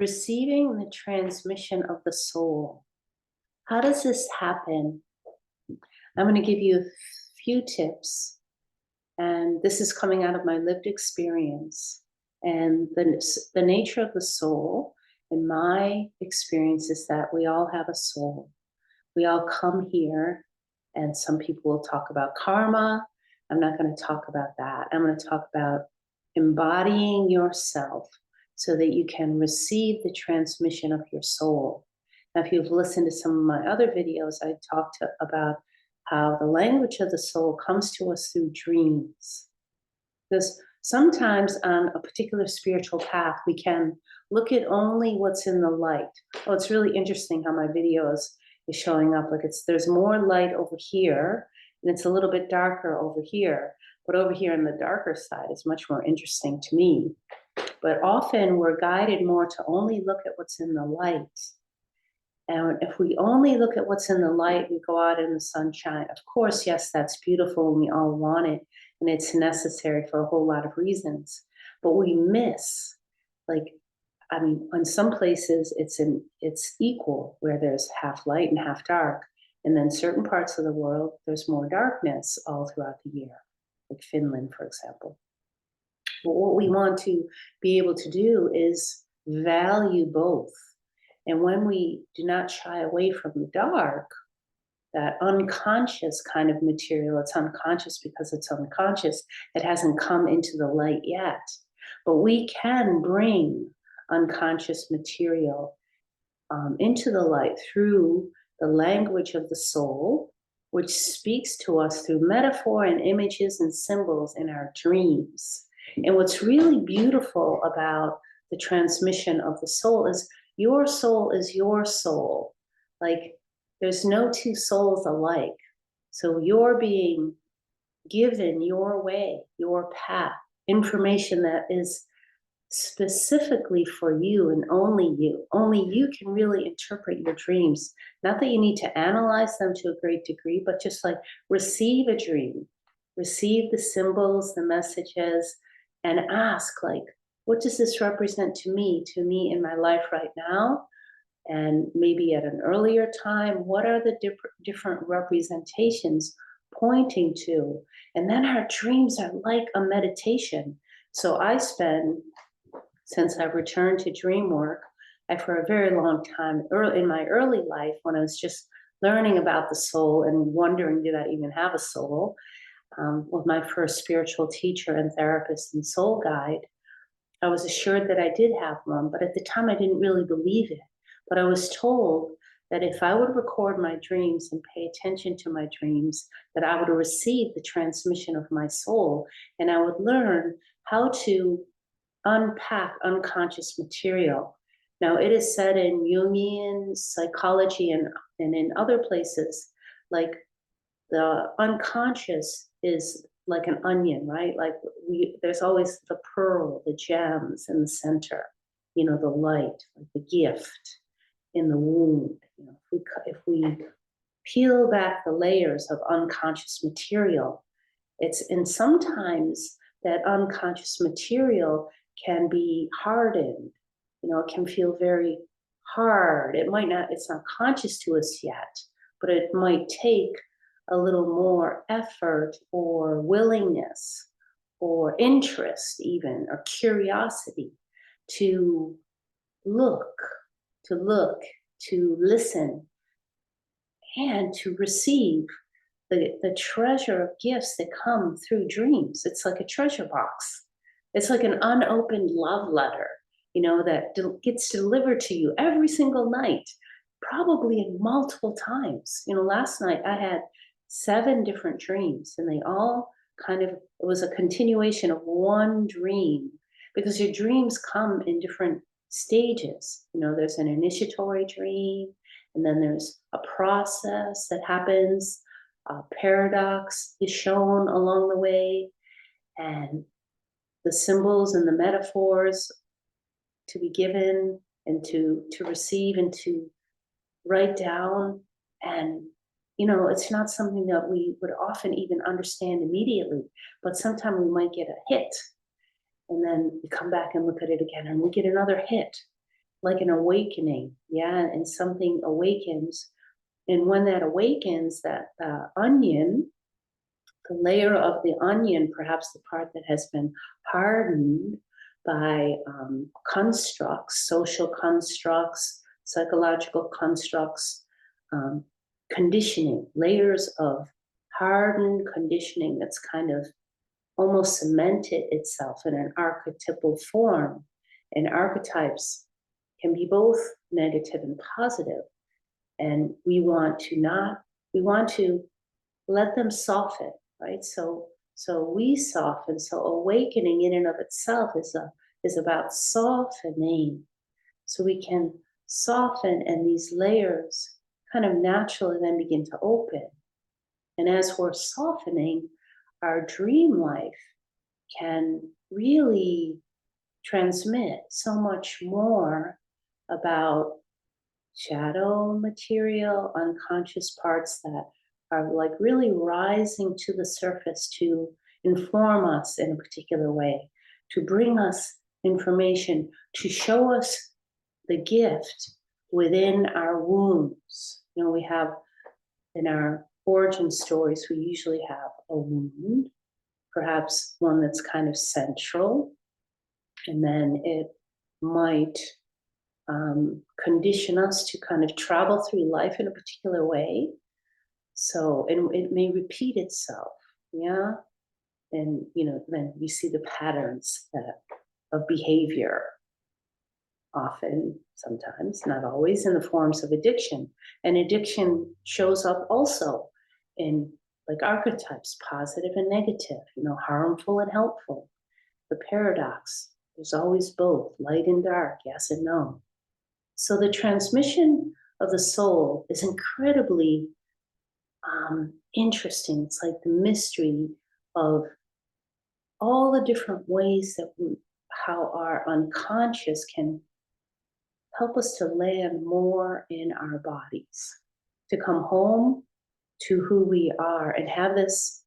Receiving the transmission of the soul. How does this happen? I'm going to give you a few tips, and this is coming out of my lived experience. And the nature of the soul, in my experience, is that we all have a soul. We all come here, and some people will talk about karma. I'm not going to talk about that. I'm going to talk about embodying yourself so that you can receive the transmission of your soul. Now, if you've listened to some of my other videos, I talked about how the language of the soul comes to us through dreams. Because sometimes on a particular spiritual path, we can look at only what's in the light. Oh, it's really interesting how my videos is showing up. Like there's more light over here, and it's a little bit darker over here. But over here on the darker side is much more interesting to me. But often we're guided more to only look at what's in the light. And if we only look at what's in the light, we go out in the sunshine. Of course, yes, that's beautiful and we all want it. And it's necessary for a whole lot of reasons. But we miss, in some places it's equal, where there's half light and half dark. And then certain parts of the world, there's more darkness all throughout the year, like Finland, for example. But what we want to be able to do is value both. And when we do not shy away from the dark, that unconscious kind of material, it's unconscious because it's unconscious, it hasn't come into the light yet. But we can bring unconscious material into the light through the language of the soul, which speaks to us through metaphor and images and symbols in our dreams. And what's really beautiful about the transmission of the soul is your soul is your soul. Like there's no two souls alike. So you're being given your way, your path, information that is specifically for you and only you. Only you can really interpret your dreams. Not that you need to analyze them to a great degree, but just like receive a dream, receive the symbols, the messages, and ask, like, what does this represent to me in my life right now? And maybe at an earlier time, what are the different representations pointing to? And then our dreams are like a meditation. So I spend, since I've returned to dream work, for a very long time, in my early life, when I was just learning about the soul and wondering, did I even have a soul? With my first spiritual teacher and therapist and soul guide, I was assured that I did have one, but at the time I didn't really believe it. But I was told that if I would record my dreams and pay attention to my dreams, that I would receive the transmission of my soul, and I would learn how to unpack unconscious material. Now, it is said in Jungian psychology and in other places, like the unconscious is like an onion, right? Like there's always the pearl, the gems in the center, the light, like the gift in the wound. If we peel back the layers of unconscious material, and sometimes that unconscious material can be hardened. It can feel very hard. It's not conscious to us yet, but it might take a little more effort or willingness or interest even, or curiosity to look, to listen, and to receive the treasure of gifts that come through dreams. It's like a treasure box. It's like an unopened love letter, that gets delivered to you every single night, probably multiple times. Last night I had 7 different dreams, and they all it was a continuation of one dream, because your dreams come in different stages. There's an initiatory dream, and then there's a process that happens. A paradox is shown along the way, and the symbols and the metaphors to be given and to receive and to write down. And it's not something that we would often even understand immediately, but sometimes we might get a hit, and then we come back and look at it again, and we get another hit. like an awakening, yeah, and something awakens. And when that awakens, that onion, the layer of the onion, perhaps the part that has been hardened by constructs, social constructs, psychological constructs, conditioning, layers of hardened conditioning that's kind of almost cemented itself in an archetypal form. And archetypes can be both negative and positive. And we want to let them soften, right? So we soften. So awakening in and of itself is about softening. So we can soften, and these layers kind of naturally then begin to open. And as we're softening, our dream life can really transmit so much more about shadow material, unconscious parts that are like really rising to the surface to inform us in a particular way, to bring us information, to show us the gift within our wounds. You know, we have in our origin stories, we usually have a wound, perhaps one that's kind of central, and then it might condition us to kind of travel through life in a particular way. So, and it may repeat itself, yeah. And you know, then we see the patterns of behavior, often, sometimes, not always, in the forms of addiction. And addiction shows up also in like archetypes, positive and negative, you know, harmful and helpful. The paradox, there's always both, light and dark, yes and no. So the transmission of the soul is incredibly interesting. It's like the mystery of all the different ways that how our unconscious can help us to land more in our bodies, to come home to who we are and have this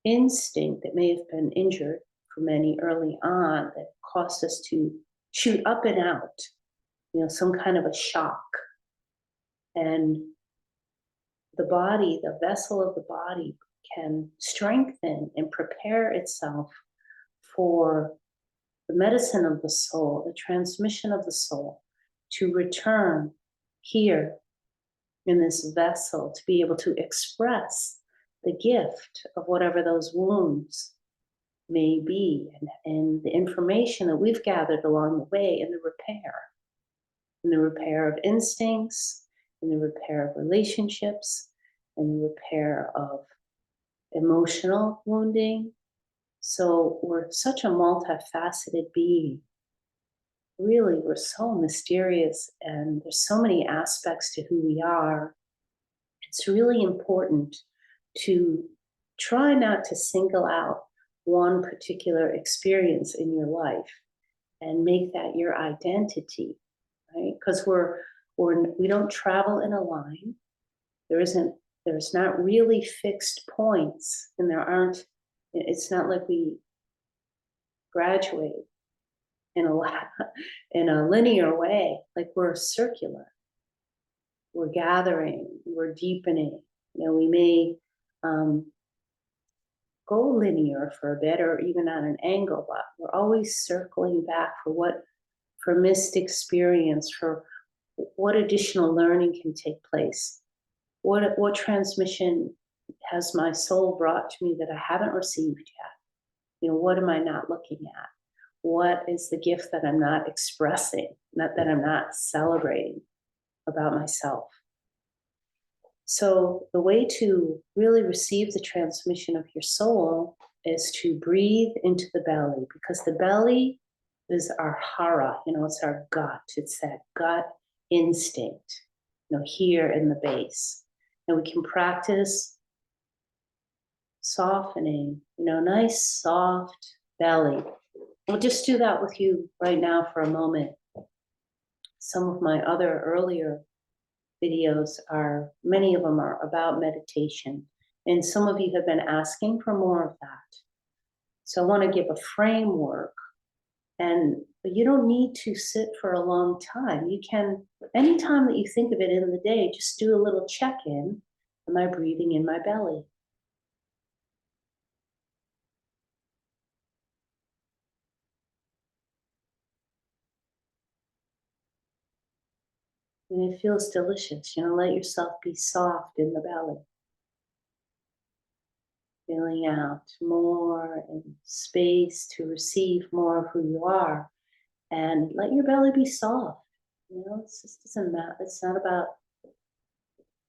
instinct that may have been injured for many early on that caused us to shoot up and out, you know, some kind of a shock. And the body, the vessel of the body, can strengthen and prepare itself for the medicine of the soul, the transmission of the soul, to return here in this vessel, to be able to express the gift of whatever those wounds may be, and the information that we've gathered along the way in the repair of instincts, in the repair of relationships, in the repair of emotional wounding. So we're such a multifaceted being. Really, we're so mysterious, and there's so many aspects to who we are. It's really important to try not to single out one particular experience in your life and make that your identity, right? Because we don't travel in a line. There's not really fixed points, and it's not like we graduate in a linear way. Like, we're circular. We're gathering, we're deepening. You know, we may go linear for a bit or even on an angle, but we're always circling back for missed experience, for what additional learning can take place. What transmission has my soul brought to me that I haven't received yet? You know, what am I not looking at? What is the gift that I'm not expressing, not that I'm not celebrating about myself? So the way to really receive the transmission of your soul is to breathe into the belly, because the belly is our hara, you know, it's our gut. It's that gut instinct, you know, here in the base. And we can practice softening, you know, nice soft belly. We'll just do that with you right now for a moment. Some of my other earlier videos many of them are about meditation. And some of you have been asking for more of that. So I want to give a framework. And But you don't need to sit for a long time. You can, anytime that you think of it in the day, just do a little check-in. Am I breathing in my belly? And it feels delicious. Let yourself be soft in the belly. Feeling out more and space to receive more of who you are. And let your belly be soft. It just doesn't matter. It's not about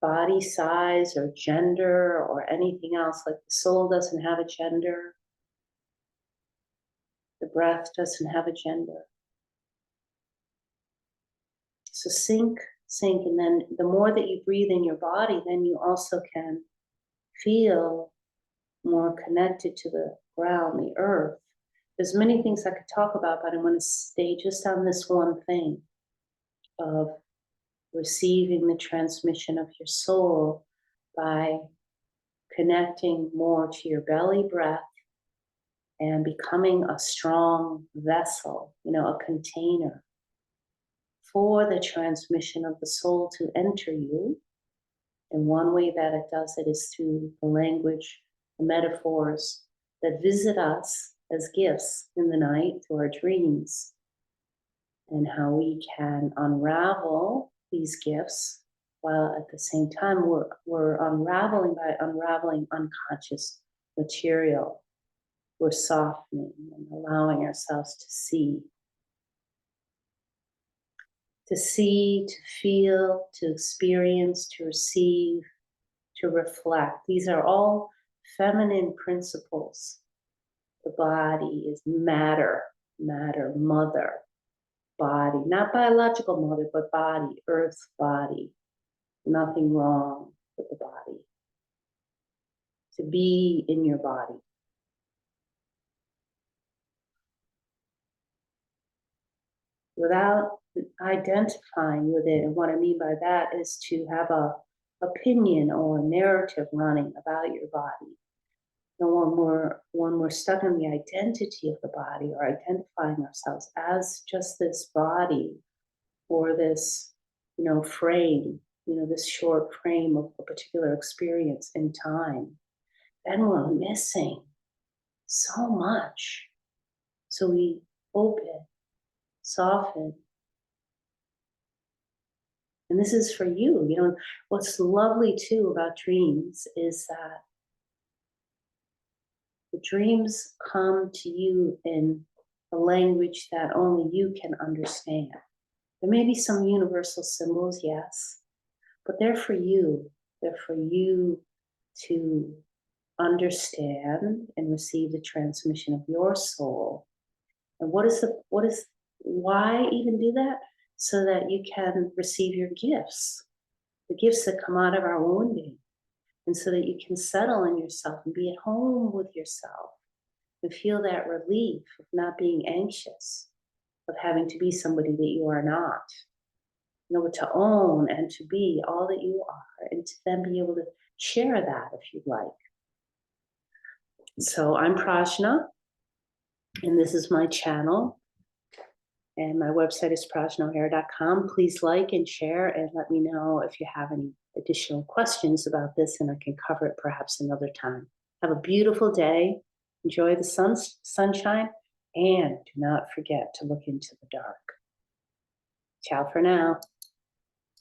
body size or gender or anything else. Like the soul doesn't have a gender. The breath doesn't have a gender. So sink, and then the more that you breathe in your body, then you also can feel more connected to the ground, the earth. There's many things I could talk about, but I want to stay just on this one thing of receiving the transmission of your soul by connecting more to your belly breath and becoming a strong vessel, a container for the transmission of the soul to enter you. And one way that it does it is through the language, the metaphors that visit us as gifts in the night through our dreams, and how we can unravel these gifts while at the same time we're unraveling by unraveling unconscious material. We're softening and allowing ourselves to see, to feel, to experience, to receive, to reflect. These are all feminine principles. The body is matter, mother, body, not biological mother, but body, earth body. Nothing wrong with the body. To be in your body. Without identifying with it. And what I mean by that is to have a opinion or a narrative running about your body. And when we're stuck in the identity of the body or identifying ourselves as just this body or this, frame, this short frame of a particular experience in time, then we're missing so much. So we open, soften. And this is for you. What's lovely too about dreams is that the dreams come to you in a language that only you can understand. There may be some universal symbols, yes, but they're for you. They're for you to understand and receive the transmission of your soul. And why even do that? So that you can receive your gifts, the gifts that come out of our wounding. And so that you can settle in yourself and be at home with yourself and feel that relief of not being anxious, of having to be somebody that you are not. To own and to be all that you are, and to then be able to share that if you'd like. So I'm Prajna, and this is my channel. And my website is prajnaohara.com. Please like and share and let me know if you have any additional questions about this, and I can cover it perhaps another time. Have a beautiful day. Enjoy the sunshine, and do not forget to look into the dark. Ciao for now.